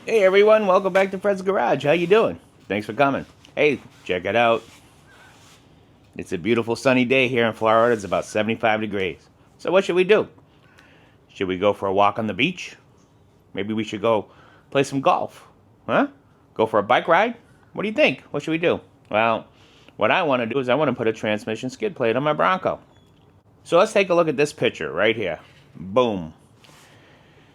Hey everyone, welcome back to Fred's Garage. How you doing? Thanks for coming. Hey, check it out. It's a beautiful sunny day here in Florida. It's about 75 degrees. So what should we do? Should we go for a walk on the beach? Maybe we should go play some golf. Huh? Go for a bike ride? What do you think? What should we do? Well, what I want to do is I want to put a transmission skid plate on my Bronco. So let's take a look at this picture right here. Boom.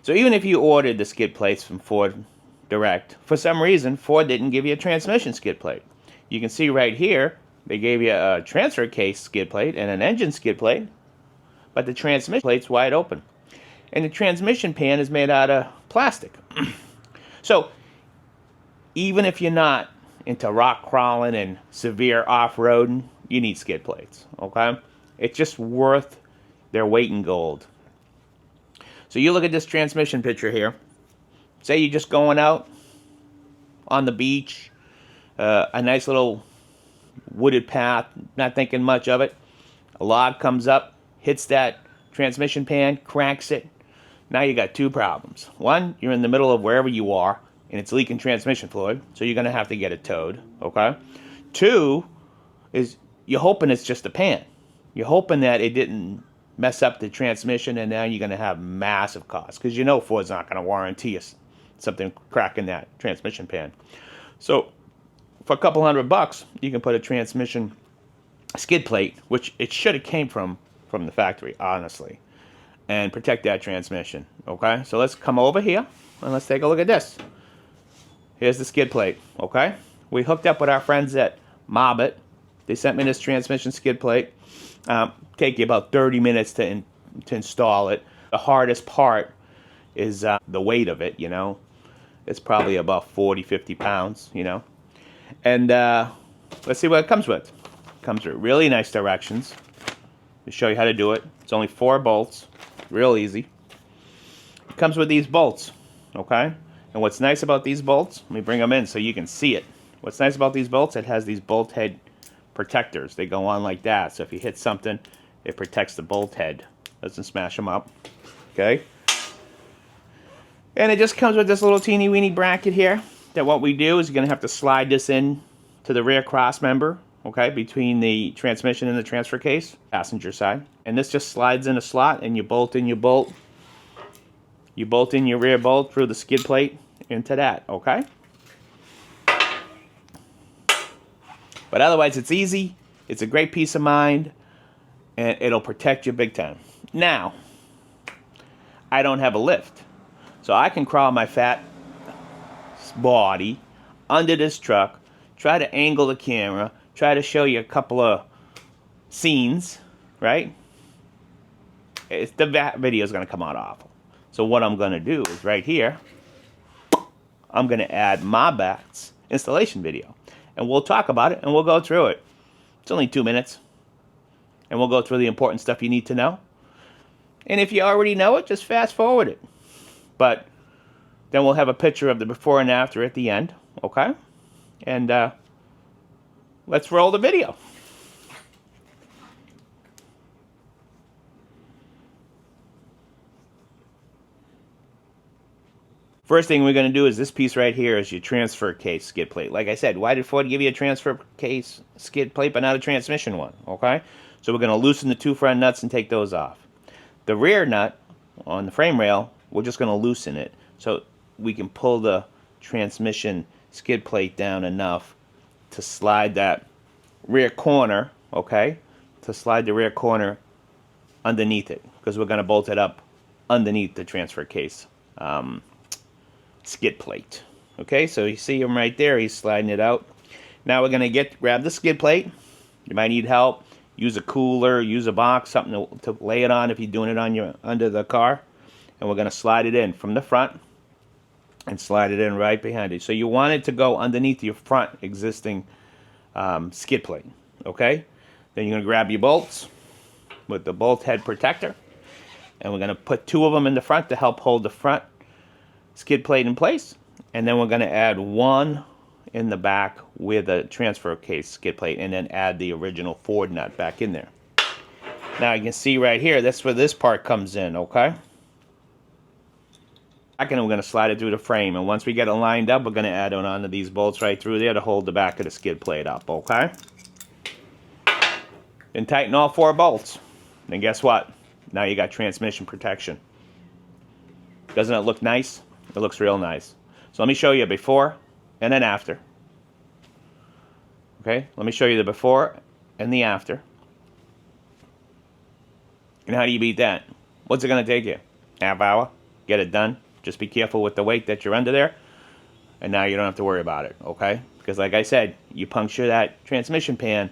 So even if you ordered the skid plates from Ford Direct, for some reason Ford didn't give you a transmission skid plate. You can see right here they gave you a transfer case skid plate and an engine skid plate, but the transmission plate's wide open, and the transmission pan is made out of plastic. So even if you're not into rock crawling and severe off-roading, you need skid plates. Okay, it's just worth their weight in gold. So you look at this transmission picture here. Say you're just going out on the beach, a nice little wooded path, not thinking much of it. A log comes up, hits that transmission pan, cranks it. Now you got two problems. One, you're in the middle of wherever you are, and it's leaking transmission fluid, so you're going to have to get it towed, okay? Two, is you're hoping it's just a pan. You're hoping that it didn't mess up the transmission, and now you're going to have massive costs, because you know Ford's not going to warranty you something cracking that transmission pan. So for a couple $100, you can put a transmission skid plate, which it should have came from the factory, honestly, and protect that transmission. Okay, so let's come over here and let's take a look at this. Here's the skid plate. Okay, we hooked up with our friends at Mabett. They sent me this transmission skid plate. Take you about 30 minutes to install it. The hardest part is the weight of it, you know. It's probably about 40, 50 pounds, you know. And let's see what it comes with. It comes with really nice directions to show you how to do it. It's only 4 bolts, real easy. It comes with these bolts, okay? And what's nice about these bolts, let me bring them in so you can see it. What's nice about these bolts, it has these bolt head protectors. They go on like that, so if you hit something, it protects the bolt head. Doesn't smash them up, okay? And it just comes with this little teeny weeny bracket here, that what we do is you're going to have to slide this in to the rear cross member, okay, between the transmission and the transfer case, passenger side. And this just slides in a slot, and you bolt in your bolt. You bolt in your rear bolt through the skid plate into that, okay? But otherwise, it's easy. It's a great peace of mind, and it'll protect you big time. Now, I don't have a lift, so I can crawl my fat body under this truck, try to angle the camera, try to show you a couple of scenes, right? The video is going to come out awful. So what I'm going to do is right here, I'm going to add Mabett's installation video. And we'll talk about it, and we'll go through it. It's only 2 minutes. And we'll go through the important stuff you need to know. And if you already know it, just fast forward it. But then we'll have a picture of the before and after at the end, okay? And let's roll the video. First thing we're going to do is this piece right here is your transfer case skid plate. Like I said, why did Ford give you a transfer case skid plate but not a transmission one? Okay? So we're going to loosen the 2 front nuts and take those off. The rear nut on the frame rail, we're just going to loosen it so we can pull the transmission skid plate down enough to slide that rear corner, okay? To slide the rear corner underneath it, because we're going to bolt it up underneath the transfer case skid plate. Okay, so you see him right there, he's sliding it out. Now we're going to grab the skid plate. You might need help. Use a cooler, use a box, something to lay it on if you're doing it under the car. And we're going to slide it in from the front and slide it in right behind it. So you want it to go underneath your front existing skid plate. Okay, then you're going to grab your bolts with the bolt head protector, and we're going to put 2 of them in the front to help hold the front skid plate in place, and then we're going to add 1 in the back with a transfer case skid plate, and then add the original Ford nut back in there. Now you can see right here, that's where this part comes in, okay? and we're going to slide it through the frame. And once we get it lined up, we're going to add on onto these bolts right through there to hold the back of the skid plate up, okay? Then tighten all 4 bolts. Then guess what? Now you got transmission protection. Doesn't it look nice? It looks real nice. So let me show you before and then after. Okay, let me show you the before and the after. And how do you beat that? What's it going to take you? Half hour? Get it done? Just be careful with the weight that you're under there. And now you don't have to worry about it, okay? Because like I said, you puncture that transmission pan,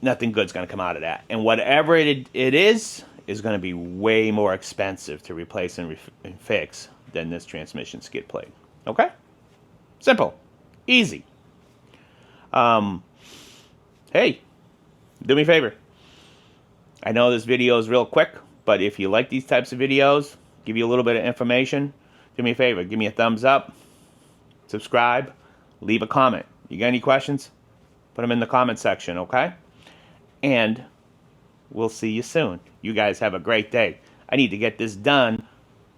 nothing good's going to come out of that. And whatever it is going to be way more expensive to replace and fix than this transmission skid plate. Okay? Simple. Easy. Hey, do me a favor. I know this video is real quick, but if you like these types of videos, give you a little bit of information, do me a favor. Give me a thumbs up, subscribe, leave a comment. You got any questions? Put them in the comment section, okay? And we'll see you soon. You guys have a great day. I need to get this done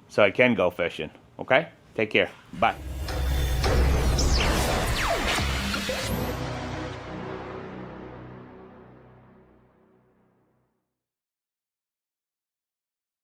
so I can go fishing, okay? Take care. Bye.